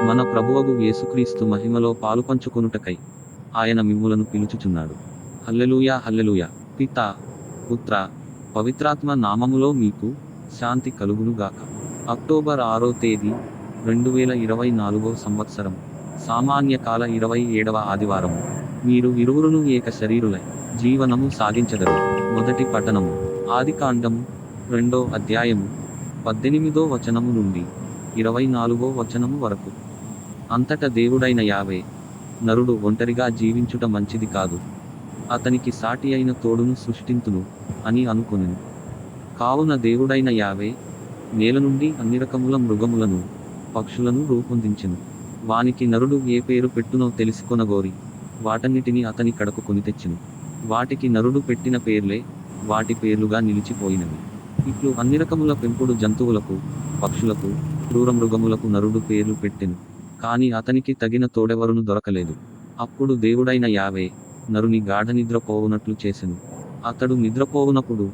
మన ప్రభువగు యేసుక్రీస్తు మహిమలో పాలుపంచుకొనుటకై ఆయన మిమ్ములను పిలుచుచున్నాడు. హల్లెలూయా హల్లెలూయా. పితా పుత్ర పవిత్రాత్మ నామములో మీకు శాంతి కలుగునుగాక. అక్టోబర్ 6వ తేదీ 2024 సంవత్సరం. సామాన్య కాల 27వ ఆదివారము. మీరు ఇరువురును ఏక శరీరులై జీవనము సాగించెదరు. మొదటి పట్టణము ఆదికాండము 2వ అధ్యాయము 18వ వచనము నుండి 24వ వచనము వరకు. అంతట దేవుడైన యావే, నరుడు ఒంటరిగా జీవించుట మంచిది కాదు, అతనికి సాటి అయిన తోడును సృష్టింతును అని అనుకొనెను. కావున దేవుడైన యావే నేల నుండి అన్ని రకముల మృగములను పక్షులను రూపొందించెను. వానికి నరుడు ఏ పేరు పెట్టునో తెలిసికొనగోరి వాటన్నిటిని అతని కడకు కొనితెచ్చెను. వాటికి నరుడు పెట్టిన పేర్లే వాటి పేర్లుగా నిలిచిపోయినవి. ఇట్లు అన్ని రకముల పెంపుడు జంతువులకు, పక్షులకు, క్రూరమృగములకు నరుడు పేర్లు పెట్టెను. కాని అతనికి తగిన తోడెవరును దొరకలేదు. అప్పుడు దేవుడైన యావే నరుని గాఢ నిద్రపోవునట్లు చేసెను. అతడు నిద్రపోవునప్పుడు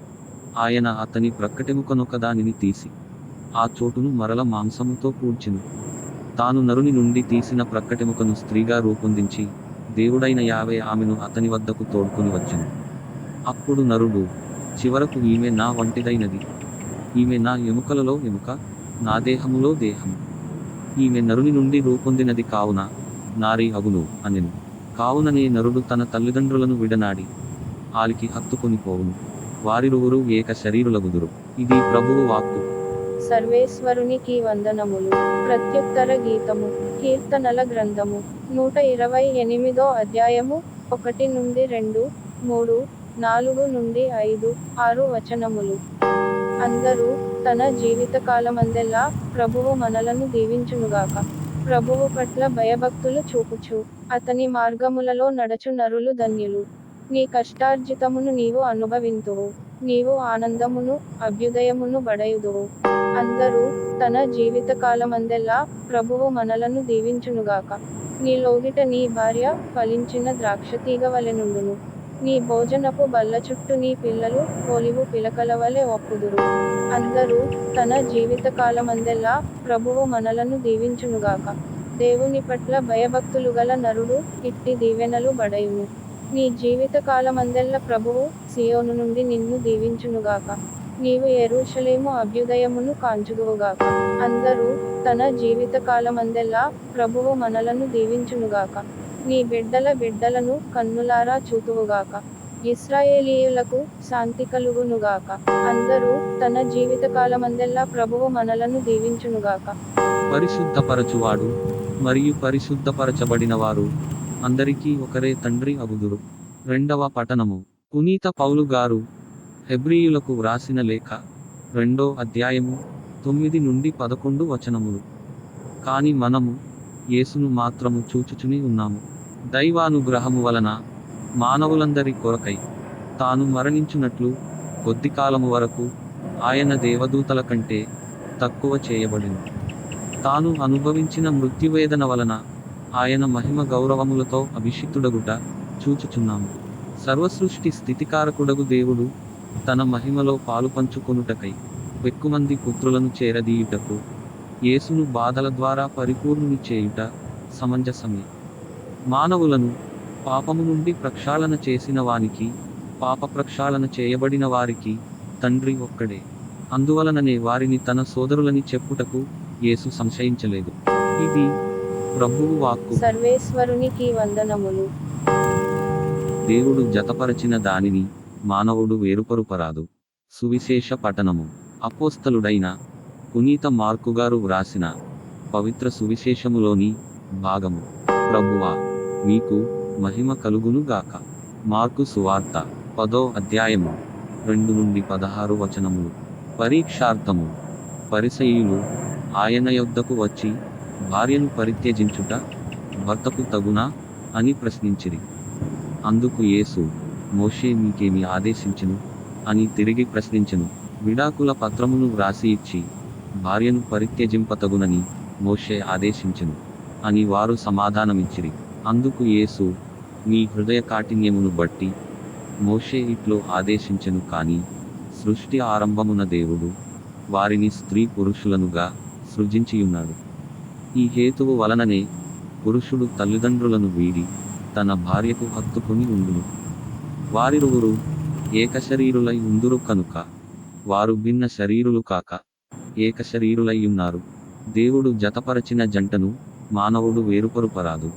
ఆయన అతని ప్రక్కటెముకనొకదానిని తీసి ఆ చోటును మరల మాంసముతో పూడ్చెను. తాను నరుని నుండి తీసిన ప్రక్కటెముకను స్త్రీగా రూపొందించి దేవుడైన యావే ఆమెను అతని వద్దకు తోడ్కొని వచ్చెను. అప్పుడు నరుడు చివరకు, ఈమె నా వంటిదైనది, ఈమె నా ఎముకలలో ఎముక, నా దేహములో దేహము, ఈమె నరుని నుండి రూపొందినది కావున నారీ అగును అనెను. కావుననే నరుడు తన తల్లిదండ్రులను విడనాడి ఆలికి హత్తుకొని పోవును, వారిరువురు ఏక శరీరులగుదురు. ఇది ప్రభువు వాక్కు. సర్వేశ్వరునికి వందనములు. ప్రత్యుత్తర గీతము. కీర్తనల గ్రంథము 128వ అధ్యాయము 1 నుండి 2, 3, 4 నుండి 5, 6 వచనములు. అందరూ తన జీవితకాలమందెల్లా ప్రభువు మనలను దీవించునుగాక. ప్రభువు పట్ల భయభక్తులు చూపుచు అతని మార్గములలో నడచు నరులు ధన్యులు. నీ కష్టార్జితమును నీవు అనుభవింతువు, నీవు ఆనందమును అభ్యుదయమును బడయుదువు. అందరూ తన జీవితకాలమందెల్లా ప్రభువు మనలను దీవించునుగాక. నీ లోగిట నీ భార్య ఫలించిన ద్రాక్షతీగ వలె నుండును. నీ భోజనపు బల్ల చుట్టూ నీ పిల్లలు ఒలివు పిలకల వలె ఒప్పుదురు. అందరూ తన జీవితకాలమందెల్లా ప్రభువు మనలను దీవించునుగాక. దేవుని పట్ల భయభక్తులు గల నరుడు ఇట్టి దీవెనలు బడయును. నీ జీవితకాలమందెల్ల ప్రభువు సియోను నుండి నిన్ను దీవించునుగాక. నీవు యెరూషలేము అభ్యుదయమును కాంచుదువుగాక. అందరూ తన జీవితకాలమందెల్లా ప్రభువు మనలను దీవించునుగాక. నీ బిడ్డల బిడ్డలను కన్నులారా చూతువుగాక. ఇశ్రాయేలీయులకు శాంతి కలుగునుగాక. అందరూ తన జీవితకాలమందెల్లా ప్రభువు మనలను దీవించునుగాక. పరిశుద్ధపరచువాడు మరియు పరిశుద్ధపరచబడిన వారు అందరికీ ఒకరే తండ్రి అగుదురు. 2వ పట్టణము పునీత పౌలు గారు హెబ్రీయులకు వ్రాసిన లేఖ 2వ అధ్యాయము 9 నుండి 11 వచనములు. కాని మనము యేసును మాత్రము చూచుచుని ఉన్నాము. దైవానుగ్రహము వలన మానవులందరి కొరకై తాను మరణించునట్లు కొద్ది కాలము వరకు ఆయన దేవదూతల కంటే తక్కువ చేయబడింది. తాను అనుభవించిన మృత్యువేదన వలన ఆయన మహిమ గౌరవములతో అభిషిక్తుడగుట చూచుచున్నాము. సర్వసృష్టి స్థితికారకుడగు దేవుడు తన మహిమలో పాలుపంచుకొనుటకై ఎక్కుమంది పుత్రులను చేరదీయుటకు యేసును బాధల ద్వారా పరిపూర్ణుని చేయుట సమంజసమే. మానవులను పాపము నుండి ప్రక్షాళన చేసిన వానికి, పాప ప్రక్షాళన చేయబడిన వారికి తండ్రి ఒక్కడే. అందువలననే వారిని తన సోదరులని చెప్పుటకు యేసు సంశయించలేదు. ఇది ప్రభువు వాక్కు. సర్వేశ్వరునికి వందనములు. దేవుడు జతపరచిన దానిని మానవుడు వేరుపరుపరాదు. సువిశేష పఠనము. అపోస్తలుడైన పునీత మార్కుగారు వ్రాసిన పవిత్ర సువిశేషములోని భాగము. ప్రభువా మీకు మహిమ కలుగును గాక. మార్కు సువార్త 10వ అధ్యాయము 2 నుండి 16 వచనములు. పరీక్షార్థము పరిసయ్యులు ఆయన యొద్దకు వచ్చి భార్యను పరిత్యజించుట భర్తకు తగునా అని ప్రశ్నించిరి. అందుకు యేసు, మోషే మీకేమి ఆదేశించెను అని తిరిగి ప్రశ్నించెను. విడాకుల పత్రమును వ్రాసి ఇచ్చి భార్యను పరిత్యజింపతగునని మోషే ఆదేశించెను అని వారు సమాధానమిచ్చిరి. అందుకు యేసు, మీ హృదయ కాఠిన్యమును బట్టి మోషే ఇట్లు ఆదేశించెను, కాని సృష్టి ఆరంభమున దేవుడు వారిని స్త్రీ పురుషులనుగా సృజించియున్నాడు. ఈ హేతువు వలననే పురుషుడు తల్లిదండ్రులను వీడి తన భార్యకు హత్తుకుని ఉండును, వారిరువురు ఏకశరీరులై ఉందురు కనుక వారు భిన్న శరీరులు కాక ఏకశరీరులై ఉన్నారు. దేవుడు జతపరచిన జంటను మానవుడు వేరుపరుపరాదు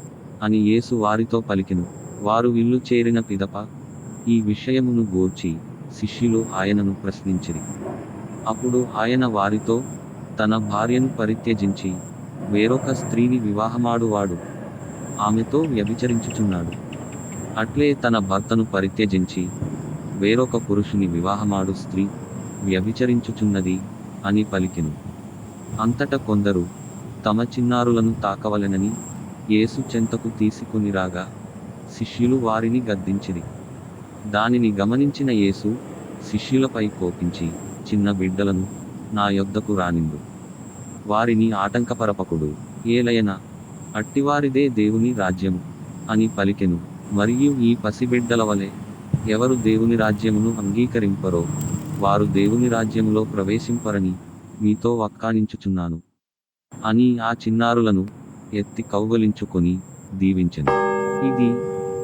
అని యేసు వారితో పలికెను. వారు ఇల్లు చేరిన పిదప ఈ విషయమును గూర్చి శిష్యులు ఆయనను ప్రశ్నించిరి. అప్పుడు ఆయన వారితో, తన భార్యను పరిత్యజించి వేరొక స్త్రీని వివాహమాడువాడు ఆమెతో వ్యభిచరించుచున్నాడు. అట్లే తన భర్తను పరిత్యజించి వేరొక పురుషుని వివాహమాడు స్త్రీ వ్యభిచరించుచున్నది అని పలికెను. అంతట కొందరు తమ చిన్నారులను తాకవలెనని యేసు చెంతకు తీసుకుని రాగా శిష్యులు వారిని గద్దించిరి. దానిని గమనించిన యేసు శిష్యులపై కోపించి, చిన్న బిడ్డలను నా యొద్దకు రానిండు, వారిని ఆటంకపరపకుడు, ఏలయన అట్టివారిదే దేవుని రాజ్యము అని పలికెను. మరియు ఈ పసిబిడ్డల వలె ఎవరు దేవుని రాజ్యమును అంగీకరింపరో వారు దేవుని రాజ్యములో ప్రవేశింపరని మీతో వక్కాణించుచున్నాను అని ఆ చిన్నారులను ఎత్తి కౌగలించుకొని దీవించెను. ఇది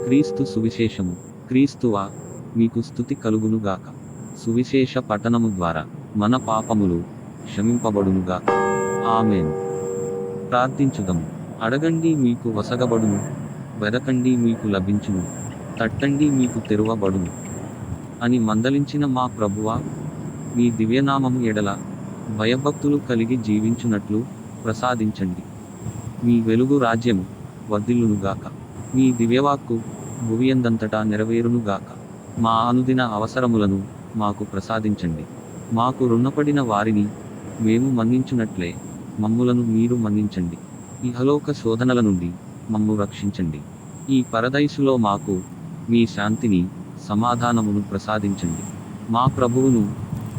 క్రీస్తు సువిశేషము. క్రీస్తువా, మీకు స్తుతి కలుగునుగాక. సువిశేష పఠనము ద్వారా మన పాపములు క్షమింపబడునుగాక. ఆమేన్. ప్రార్థించుదము. అడగండి మీకు వసగబడును, వెదకండి మీకు లభించును, తట్టండి మీకు తెరువబడును అని మందలించిన మా ప్రభువా, మీ దివ్యనామము ఎడల భయభక్తులు కలిగి జీవించునట్లు ప్రసాదించండి. మీ వెలుగు రాజ్యము వర్ధిల్లునుగాక. మీ దివ్యవాక్కు భువియందంతటా నెరవేరునుగాక. మా అనుదిన అవసరములను మాకు ప్రసాదించండి. మాకు రుణపడిన వారిని మేము మన్నించునట్లే మమ్ములను మీరు మన్నించండి. ఇహలోక శోధనల నుండి మమ్ము రక్షించండి. ఈ పరదైసులో మాకు మీ శాంతిని సమాధానమును ప్రసాదించండి. మా ప్రభువును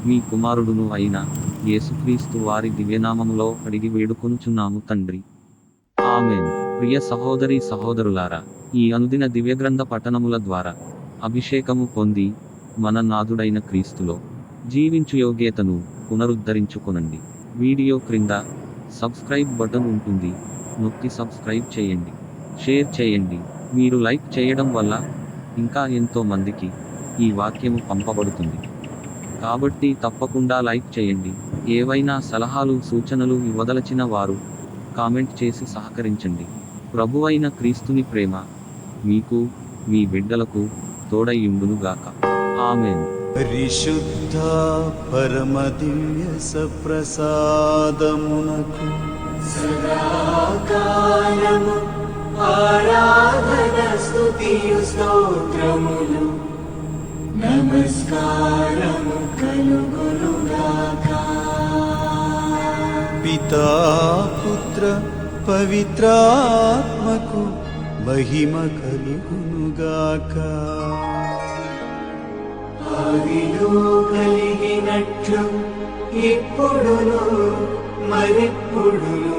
మీ కుమారుడును అయిన యేసుక్రీస్తు వారి దివ్యనామములో అడిగి వేడుకొనుచున్నాము తండ్రి. ఆమేన్. ప్రియ సహోదరి సహోదరులారా, ఈ అనుదిన దివ్యగ్రంథ పఠనముల ద్వారా అభిషేకము పొంది మన నాథుడైన క్రీస్తులో జీవించు యోగ్యతను పునరుద్ధరించుకొనండి. వీడియో క్రింద సబ్స్క్రైబ్ బటన్ ఉంటుంది, నొక్కి సబ్స్క్రైబ్ చేయండి, షేర్ చేయండి. మీరు లైక్ చేయడం వల్ల ఇంకా ఎంతో మందికి ఈ వాక్యము పంపబడుతుంది. కాబట్టి తప్పకుండా లైక్ చేయండి. ఏవైనా సలహాలు సూచనలు ఇవ్వదలచిన వారు కామెంట్ చేసి సహకరించండి. ప్రభువైన క్రీస్తుని ప్రేమ మీకు మీ బిడ్డలకు తోడైయుండునుగాక. ఆమేన్. పరిశుద్ధ పరమ దివ్య సప్రసాదమునకు సదాకాలము ఆరాధన స్తుతియు స్తోత్రములు నమస్కారము కలుగునుగాక. పితా పుత్ర పవిత్రాత్మకు మహిమ కలుగునుగాక. ఆదిలో కలిగినట్లు ఇప్పుడును మరెప్పుడును